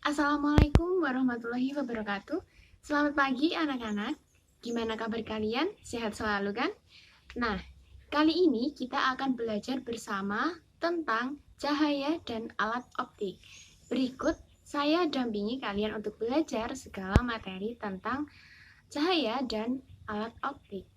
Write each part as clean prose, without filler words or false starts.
Assalamualaikum warahmatullahi wabarakatuh. Selamat pagi anak-anak. Gimana kabar kalian? Sehat selalu kan? Nah, kali ini kita akan belajar bersama tentang cahaya dan alat optik. Berikut saya dampingi kalian untuk belajar segala materi tentang cahaya dan alat optik.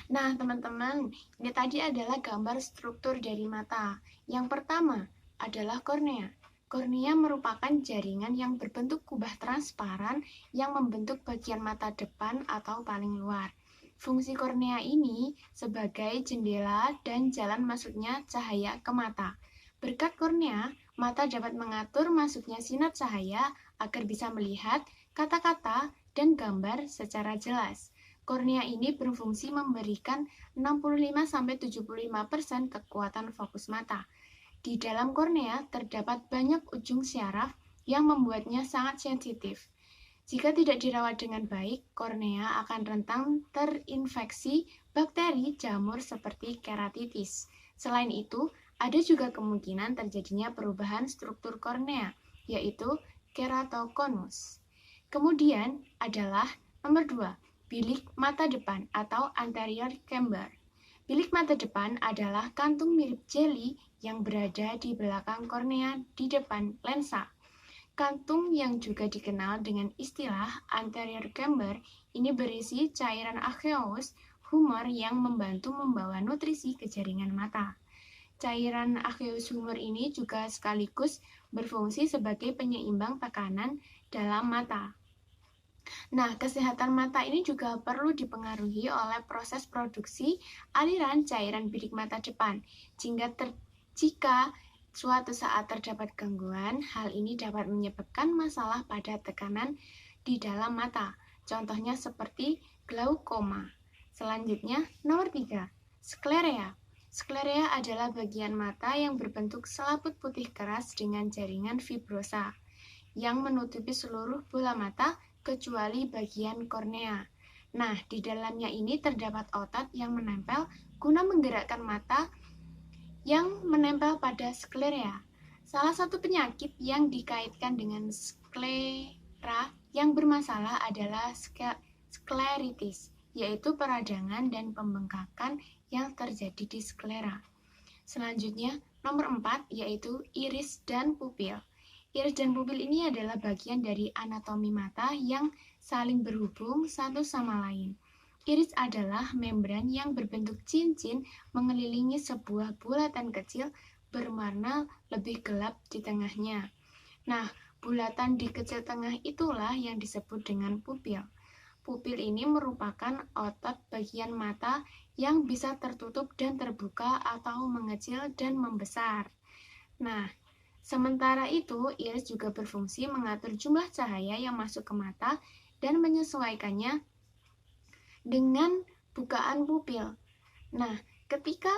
Nah, teman-teman, ini tadi adalah gambar struktur dari mata. Yang pertama adalah kornea. Kornea merupakan jaringan yang berbentuk kubah transparan yang membentuk bagian mata depan atau paling luar. Fungsi kornea ini sebagai jendela dan jalan masuknya cahaya ke mata. Berkat kornea, mata dapat mengatur masuknya sinar cahaya agar bisa melihat kata-kata dan gambar secara jelas. Kornea ini berfungsi memberikan 65-75% kekuatan fokus mata. Di dalam kornea terdapat banyak ujung syaraf yang membuatnya sangat sensitif. Jika tidak dirawat dengan baik, kornea akan rentan terinfeksi bakteri jamur seperti keratitis. Selain itu, ada juga kemungkinan terjadinya perubahan struktur kornea, yaitu keratokonus. Kemudian adalah nomor 2, bilik mata depan atau anterior chamber. Bilik mata depan adalah kantung mirip jeli yang berada di belakang kornea di depan lensa. Kantung yang juga dikenal dengan istilah anterior chamber ini berisi cairan aqueous humor yang membantu membawa nutrisi ke jaringan mata. Cairan aqueous humor ini juga sekaligus berfungsi sebagai penyeimbang tekanan dalam mata. Nah, kesehatan mata ini juga perlu dipengaruhi oleh proses produksi aliran cairan bilik mata depan. Jika suatu saat terdapat gangguan, hal ini dapat menyebabkan masalah pada tekanan di dalam mata. Contohnya seperti glaukoma. Selanjutnya, nomor 3, sklerea. Sklerea adalah bagian mata yang berbentuk selaput putih keras dengan jaringan fibrosa yang menutupi seluruh bola mata kecuali bagian kornea. Nah, di dalamnya ini terdapat otot yang menempel guna menggerakkan mata yang menempel pada sklerea. Salah satu penyakit yang dikaitkan dengan sklera yang bermasalah adalah skleritis, yaitu peradangan dan pembengkakan yang terjadi di sklera. Selanjutnya, nomor 4 yaitu iris dan pupil. Iris dan pupil ini adalah bagian dari anatomi mata yang saling berhubung satu sama lain. Iris adalah membran yang berbentuk cincin mengelilingi sebuah bulatan kecil berwarna lebih gelap di tengahnya. Nah, bulatan di kecil tengah itulah yang disebut dengan pupil. Pupil ini merupakan otot bagian mata yang bisa tertutup dan terbuka atau mengecil dan membesar. Nah, sementara itu, iris juga berfungsi mengatur jumlah cahaya yang masuk ke mata dan menyesuaikannya dengan bukaan pupil. Nah, ketika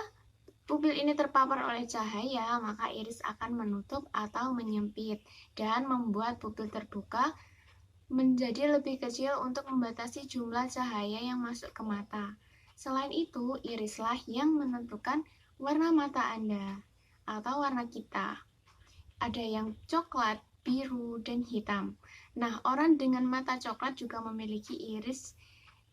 pupil ini terpapar oleh cahaya, maka iris akan menutup atau menyempit dan membuat pupil terbuka menjadi lebih kecil untuk membatasi jumlah cahaya yang masuk ke mata. Selain itu, irislah yang menentukan warna mata Anda atau warna kita. Ada yang coklat, biru, dan hitam. Nah, orang dengan mata coklat juga memiliki iris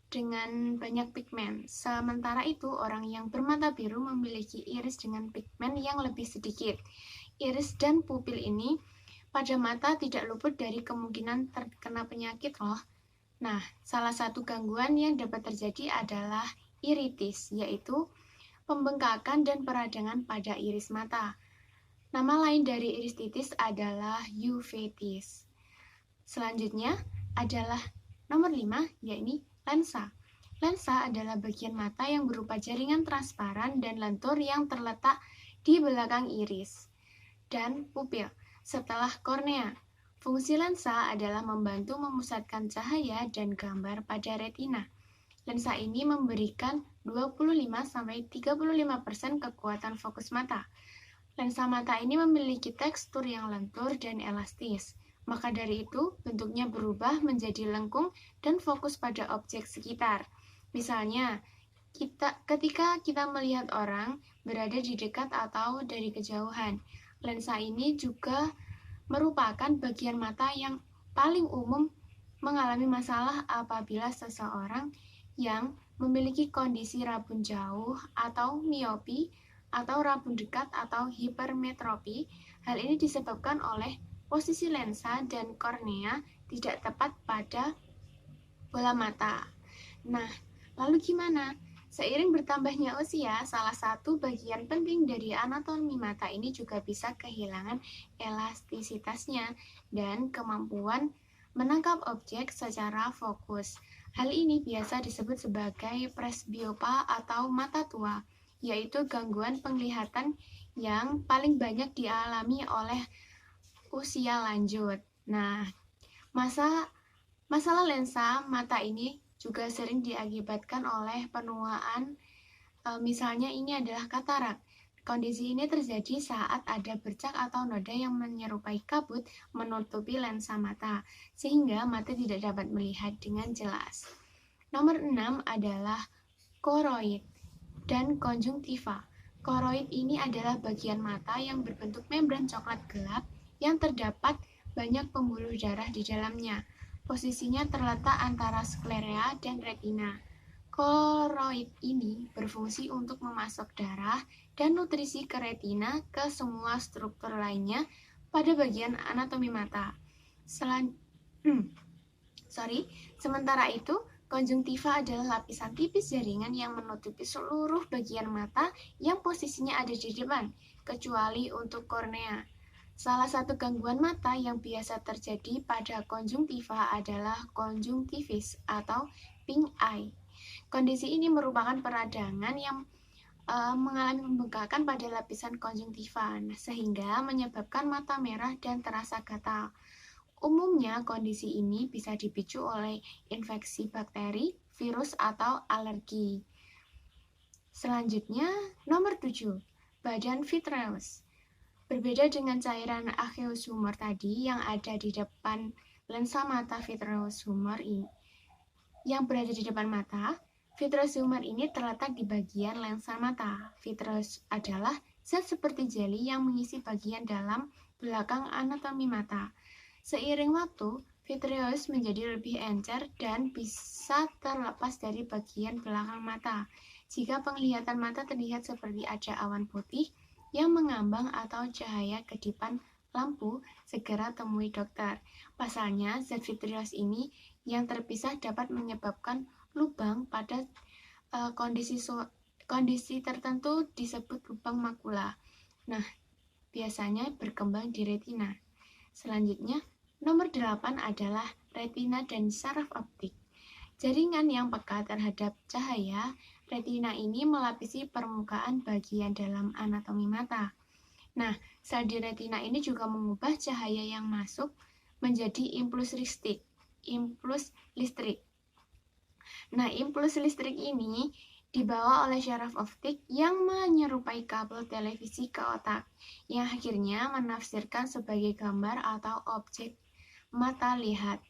dengan banyak pigmen. Sementara itu, orang yang bermata biru memiliki iris dengan pigmen yang lebih sedikit. Iris dan pupil ini pada mata tidak luput dari kemungkinan terkena penyakit loh. Nah, salah satu gangguan yang dapat terjadi adalah iritis, yaitu pembengkakan dan peradangan pada iris mata. Nama lain dari iristitis adalah uveitis. Selanjutnya adalah nomor 5, yaitu lensa. Lensa adalah bagian mata yang berupa jaringan transparan dan lentur yang terletak di belakang iris dan pupil. Setelah kornea, fungsi lensa adalah membantu memusatkan cahaya dan gambar pada retina. Lensa ini memberikan 25-35% kekuatan fokus mata. Lensa mata ini memiliki tekstur yang lentur dan elastis. Maka dari itu, bentuknya berubah menjadi lengkung dan fokus pada objek sekitar. Misalnya, Ketika kita melihat orang berada di dekat atau dari kejauhan, lensa ini juga merupakan bagian mata yang paling umum mengalami masalah apabila seseorang yang memiliki kondisi rabun jauh atau miopi atau rabun dekat atau hipermetropi. Hal ini disebabkan oleh posisi lensa dan kornea tidak tepat pada bola mata. Nah, lalu gimana? Seiring bertambahnya usia, salah satu bagian penting dari anatomi mata ini juga bisa kehilangan elastisitasnya dan kemampuan menangkap objek secara fokus. Hal ini biasa disebut sebagai presbiopa atau mata tua, yaitu gangguan penglihatan yang paling banyak dialami oleh usia lanjut. Nah, masalah lensa mata ini juga sering diakibatkan oleh penuaan, misalnya ini adalah katarak. Kondisi ini terjadi saat ada bercak atau noda yang menyerupai kabut menutupi lensa mata, sehingga mata tidak dapat melihat dengan jelas. Nomor 6 adalah koroid dan konjungtiva. Koroid ini adalah bagian mata yang berbentuk membran coklat gelap yang terdapat banyak pembuluh darah di dalamnya. Posisinya terletak antara sklera dan retina. Koroid ini berfungsi untuk memasok darah dan nutrisi ke retina ke semua struktur lainnya pada bagian anatomi mata. Sementara itu, konjungtiva adalah lapisan tipis jaringan yang menutupi seluruh bagian mata yang posisinya ada di depan, kecuali untuk kornea. Salah satu gangguan mata yang biasa terjadi pada konjungtiva adalah konjungtivis atau pink eye. Kondisi ini merupakan peradangan yang mengalami pembengkakan pada lapisan konjungtiva, sehingga menyebabkan mata merah dan terasa gatal. Umumnya, kondisi ini bisa dipicu oleh infeksi bakteri, virus, atau alergi. Selanjutnya, nomor 7, badan vitreous. Berbeda dengan cairan aqueous humor tadi yang ada di depan lensa mata vitreous humor ini, yang berada di depan mata, vitreous humor ini terletak di bagian lensa mata. Vitreous adalah zat seperti jeli yang mengisi bagian dalam belakang anatomi mata. Seiring waktu, vitreous menjadi lebih encer dan bisa terlepas dari bagian belakang mata. Jika penglihatan mata terlihat seperti ada awan putih yang mengambang atau cahaya kedipan lampu, segera temui dokter. Pasalnya, zat vitreous ini yang terpisah dapat menyebabkan lubang pada kondisi tertentu disebut lubang makula. Nah, biasanya berkembang di retina. Selanjutnya, nomor 8 adalah retina dan saraf optik. Jaringan yang peka terhadap cahaya, retina ini melapisi permukaan bagian dalam anatomi mata. Nah, sel di retina ini juga mengubah cahaya yang masuk menjadi impuls listrik. Nah, impuls listrik ini dibawa oleh syaraf optik yang menyerupai kabel televisi ke otak, yang akhirnya menafsirkan sebagai gambar atau objek mata lihat.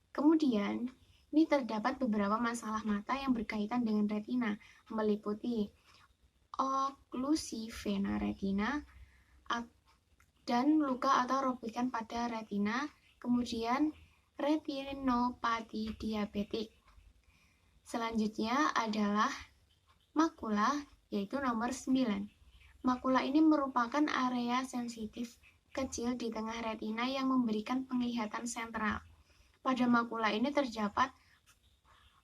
Kemudian, ini terdapat beberapa masalah mata yang berkaitan dengan retina, meliputi oklusi vena retina dan luka atau robekan pada retina, kemudian retinopati diabetik. Selanjutnya adalah makula, yaitu nomor 9. Makula ini merupakan area sensitif kecil di tengah retina yang memberikan penglihatan sentral. Pada makula ini terdapat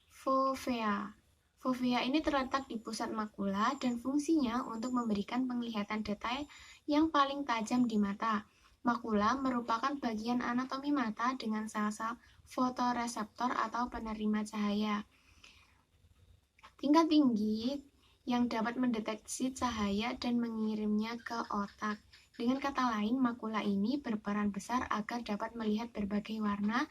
fovea. Fovea ini terletak di pusat makula dan fungsinya untuk memberikan penglihatan detail yang paling tajam di mata. Makula merupakan bagian anatomi mata dengan sel-sel fotoreseptor atau penerima cahaya tingkat tinggi yang dapat mendeteksi cahaya dan mengirimnya ke otak. Dengan kata lain, makula ini berperan besar agar dapat melihat berbagai warna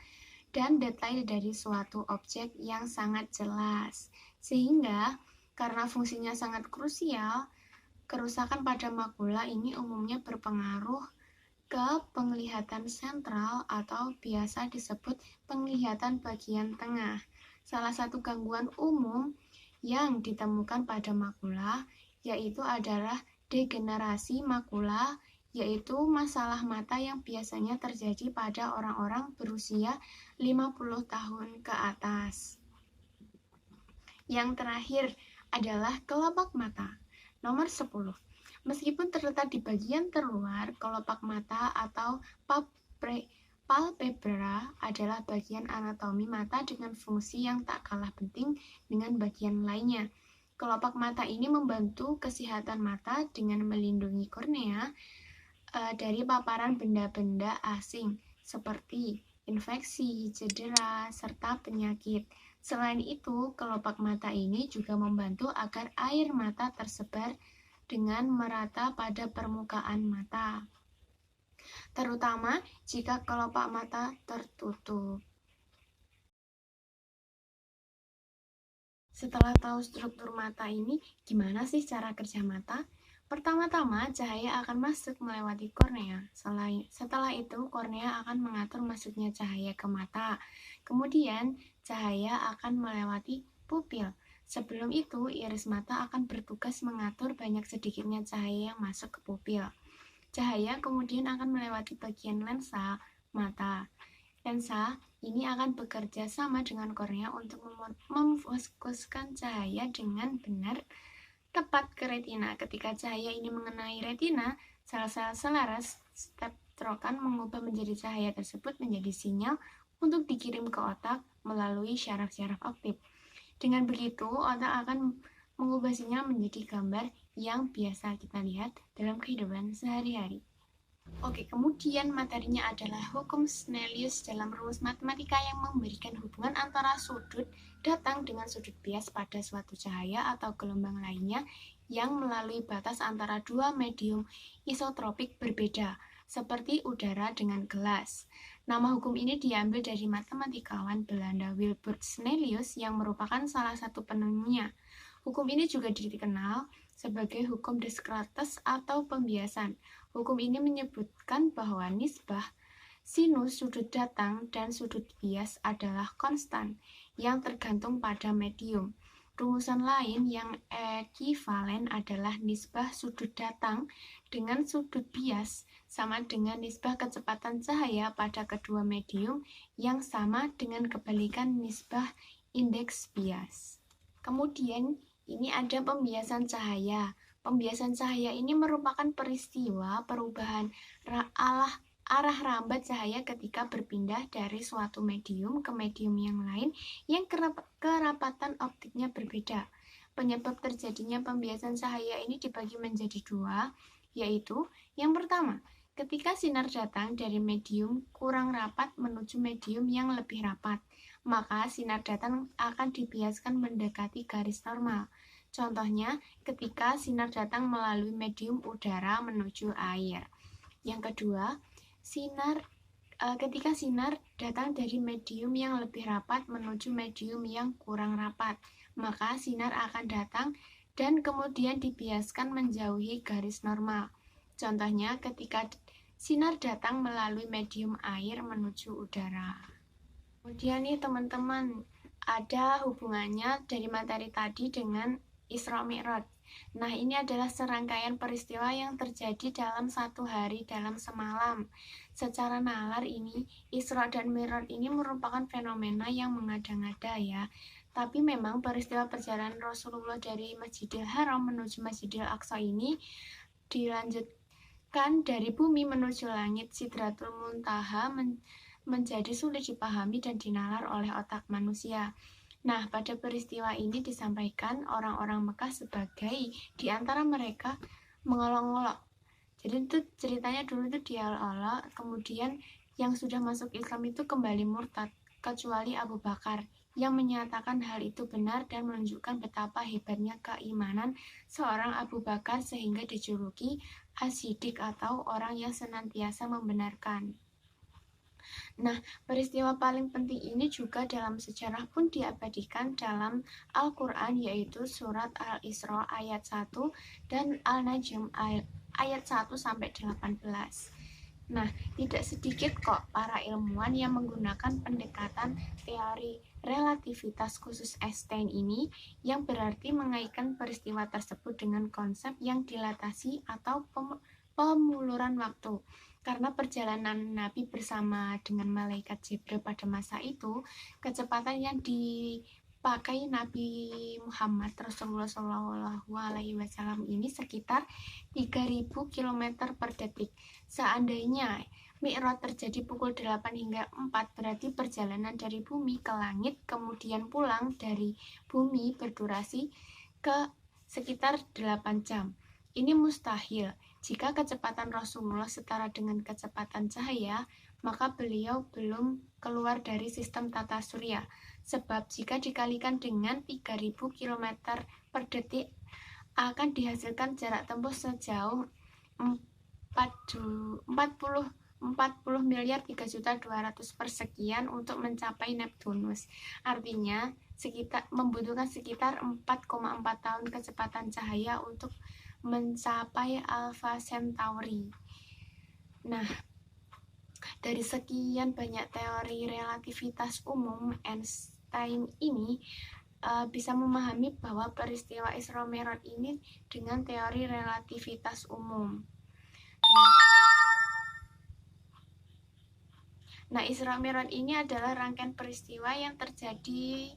dan detail dari suatu objek yang sangat jelas. Sehingga, karena fungsinya sangat krusial, kerusakan pada makula ini umumnya berpengaruh ke penglihatan sentral atau biasa disebut penglihatan bagian tengah. Salah satu gangguan umum yang ditemukan pada makula, yaitu adalah degenerasi makula, yaitu masalah mata yang biasanya terjadi pada orang-orang berusia 50 tahun ke atas. Yang terakhir adalah kelopak mata. Nomor 10. Meskipun terletak di bagian terluar, kelopak mata atau palpebra adalah bagian anatomi mata dengan fungsi yang tak kalah penting dengan bagian lainnya. Kelopak mata ini membantu kesehatan mata dengan melindungi kornea dari paparan benda-benda asing seperti infeksi, cedera, serta penyakit. Selain itu, kelopak mata ini juga membantu agar air mata tersebar dengan merata pada permukaan mata, terutama jika kelopak mata tertutup. Setelah tahu struktur mata ini, gimana sih cara kerja mata? Pertama-tama, cahaya akan masuk melewati kornea. Setelah itu, kornea akan mengatur masuknya cahaya ke mata. Kemudian, cahaya akan melewati pupil. Sebelum itu, iris mata akan bertugas mengatur banyak sedikitnya cahaya yang masuk ke pupil. Cahaya kemudian akan melewati bagian lensa mata. Lensa ini akan bekerja sama dengan kornea untuk memfokuskan cahaya dengan benar tepat ke retina. Ketika cahaya ini mengenai retina, sel-sel selaras steptrokan mengubah menjadi cahaya tersebut menjadi sinyal untuk dikirim ke otak melalui syaraf-syaraf optik. Dengan begitu, otak akan mengubah sinyal menjadi gambar yang biasa kita lihat dalam kehidupan sehari-hari. Oke, kemudian materinya adalah hukum Snellius dalam rumus matematika yang memberikan hubungan antara sudut datang dengan sudut bias pada suatu cahaya atau gelombang lainnya yang melalui batas antara dua medium isotropik berbeda, seperti udara dengan gelas. Nama hukum ini diambil dari matematikawan Belanda Wilbur Snellius yang merupakan salah satu penemunya. Hukum ini juga dikenal sebagai hukum Descartes atau pembiasan. Hukum ini menyebutkan bahwa nisbah sinus sudut datang dan sudut bias adalah konstan yang tergantung pada medium. Rumusan lain yang ekivalen adalah nisbah sudut datang dengan sudut bias sama dengan nisbah kecepatan cahaya pada kedua medium yang sama dengan kebalikan nisbah indeks bias. Kemudian ini ada pembiasan cahaya. Pembiasan cahaya ini merupakan peristiwa perubahan arah rambat cahaya ketika berpindah dari suatu medium ke medium yang lain yang kerapatan optiknya berbeda. Penyebab terjadinya pembiasan cahaya ini dibagi menjadi dua, yaitu yang pertama, ketika sinar datang dari medium kurang rapat menuju medium yang lebih rapat, maka sinar datang akan dibiaskan mendekati garis normal. Contohnya, ketika sinar datang melalui medium udara menuju air. Yang kedua, ketika sinar datang dari medium yang lebih rapat menuju medium yang kurang rapat, maka sinar akan datang dan kemudian dibiaskan menjauhi garis normal. Contohnya, ketika sinar datang melalui medium air menuju udara. Kemudian nih teman-teman, ada hubungannya dari materi tadi dengan Isra Mi'raj. Nah, ini adalah serangkaian peristiwa yang terjadi dalam satu hari dalam semalam. Secara nalar ini, Isra dan Mi'raj ini merupakan fenomena yang mengada-ngada ya. Tapi memang peristiwa perjalanan Rasulullah dari Masjidil Haram menuju Masjidil Aqsa ini dilanjutkan dari bumi menuju langit Sidratul Muntaha menjadi sulit dipahami dan dinalar oleh otak manusia. Nah, pada peristiwa ini disampaikan orang-orang Mekah sebagai di antara mereka mengolok-olok. Jadi itu ceritanya dulu itu diolok-olok, kemudian yang sudah masuk Islam itu kembali murtad, kecuali Abu Bakar yang menyatakan hal itu benar dan menunjukkan betapa hebatnya keimanan seorang Abu Bakar sehingga dijuluki As-Siddiq atau orang yang senantiasa membenarkan. Nah, peristiwa paling penting ini juga dalam sejarah pun diabadikan dalam Al-Quran, yaitu surat Al-Isra ayat 1 dan Al-Najm ayat 1-18. Nah, tidak sedikit kok para ilmuwan yang menggunakan pendekatan teori relativitas khusus Einstein ini, yang berarti mengaitkan peristiwa tersebut dengan konsep yang dilatasi atau pemuluran waktu. Karena perjalanan Nabi bersama dengan malaikat Jibril pada masa itu, kecepatan yang dipakai Nabi Muhammad Rasulullah SAW ini sekitar 3000 km per detik. Seandainya Mi'raj terjadi pukul 8 hingga 4, berarti perjalanan dari bumi ke langit kemudian pulang dari bumi berdurasi ke sekitar 8 jam. Ini mustahil. Jika kecepatan Rasulullah setara dengan kecepatan cahaya, maka beliau belum keluar dari sistem tata surya. Sebab jika dikalikan dengan 3000 km per detik, akan dihasilkan jarak tempuh sejauh 40 miliar 3.200.000 persekian untuk mencapai Neptunus. Artinya membutuhkan sekitar 4,4 tahun kecepatan cahaya untuk mencapai Alpha Centauri. Nah, dari sekian banyak teori relativitas umum, Einstein ini bisa memahami bahwa peristiwa Isra Mi'raj ini dengan teori relativitas umum. Nah, Isra Mi'raj ini adalah rangkaian peristiwa yang terjadi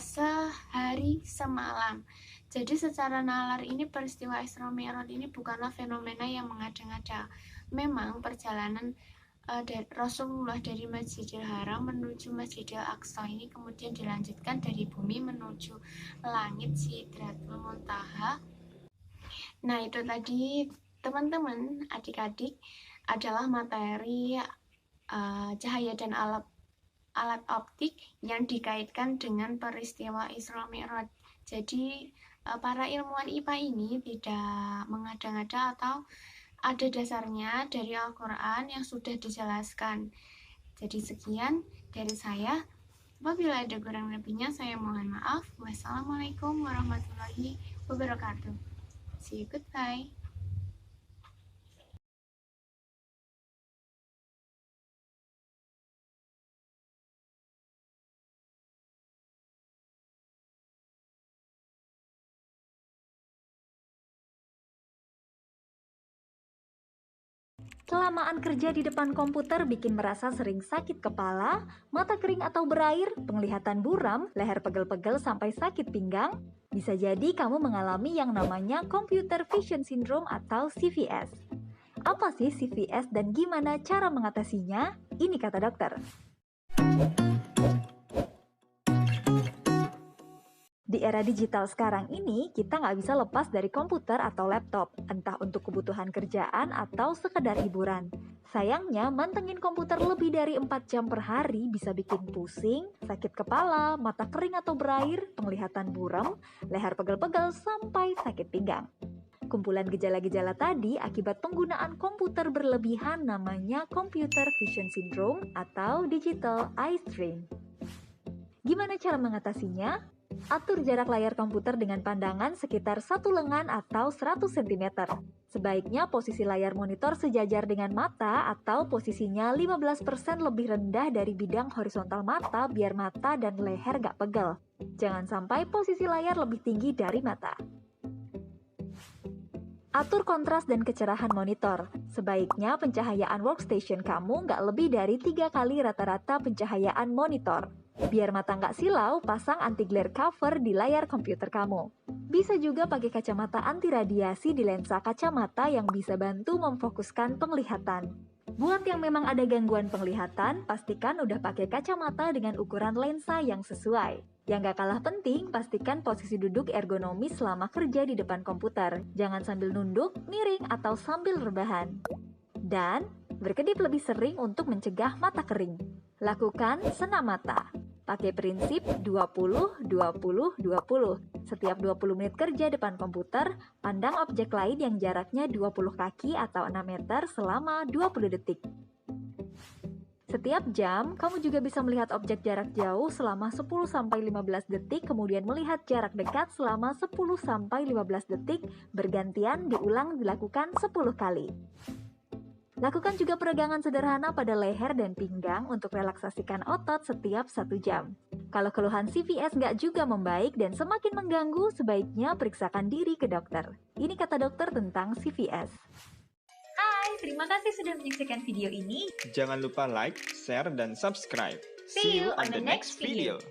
sehari semalam. Jadi secara nalar ini peristiwa Isra Mi'raj ini bukanlah fenomena yang mengada-ngada. Memang perjalanan dari Rasulullah dari Masjidil Haram menuju Masjidil Aqsa ini kemudian dilanjutkan dari bumi menuju langit Sidratul Muntaha. Nah, itu tadi teman-teman, adik-adik, adalah materi cahaya dan alat optik yang dikaitkan dengan peristiwa Isra Mi'raj. Jadi para ilmuwan IPA ini tidak mengada-ngada atau ada dasarnya dari Al-Quran yang sudah dijelaskan. Jadi sekian dari saya. Apabila ada kurang lebihnya, saya mohon maaf. Wassalamualaikum warahmatullahi wabarakatuh. See you, goodbye. Kelamaan kerja di depan komputer bikin merasa sering sakit kepala, mata kering atau berair, penglihatan buram, leher pegel-pegel sampai sakit pinggang? Bisa jadi kamu mengalami yang namanya Computer Vision Syndrome atau CVS. Apa sih CVS dan gimana cara mengatasinya? Ini kata dokter. Di era digital sekarang ini, kita nggak bisa lepas dari komputer atau laptop, entah untuk kebutuhan kerjaan atau sekedar hiburan. Sayangnya, mantengin komputer lebih dari 4 jam per hari bisa bikin pusing, sakit kepala, mata kering atau berair, penglihatan buram, leher pegel-pegel, sampai sakit pinggang. Kumpulan gejala-gejala tadi akibat penggunaan komputer berlebihan namanya Computer Vision Syndrome atau Digital Eye Strain. Gimana cara mengatasinya? Atur jarak layar komputer dengan pandangan sekitar 1 lengan atau 100 cm. Sebaiknya posisi layar monitor sejajar dengan mata atau posisinya 15% lebih rendah dari bidang horizontal mata biar mata dan leher gak pegel. Jangan sampai posisi layar lebih tinggi dari mata. Atur kontras dan kecerahan monitor. Sebaiknya pencahayaan workstation kamu nggak lebih dari 3 kali rata-rata pencahayaan monitor. Biar mata nggak silau, pasang anti-glare cover di layar komputer kamu. Bisa juga pakai kacamata anti radiasi di lensa kacamata yang bisa bantu memfokuskan penglihatan. Buat yang memang ada gangguan penglihatan, pastikan udah pakai kacamata dengan ukuran lensa yang sesuai. Yang gak kalah penting, pastikan posisi duduk ergonomis selama kerja di depan komputer. Jangan sambil nunduk, miring, atau sambil rebahan. Dan, berkedip lebih sering untuk mencegah mata kering. Lakukan senam mata. Pakai prinsip 20-20-20. Setiap 20 menit kerja depan komputer, pandang objek lain yang jaraknya 20 kaki atau 6 meter selama 20 detik. Setiap jam, kamu juga bisa melihat objek jarak jauh selama 10-15 detik, kemudian melihat jarak dekat selama 10-15 detik, bergantian dilakukan 10 kali. Lakukan juga peregangan sederhana pada leher dan pinggang untuk relaksasikan otot setiap 1 jam. Kalau keluhan CVS nggak juga membaik dan semakin mengganggu, sebaiknya periksakan diri ke dokter. Ini kata dokter tentang CVS. Hai, terima kasih sudah menyaksikan video ini. Jangan lupa like, share, dan subscribe. See you on the next video.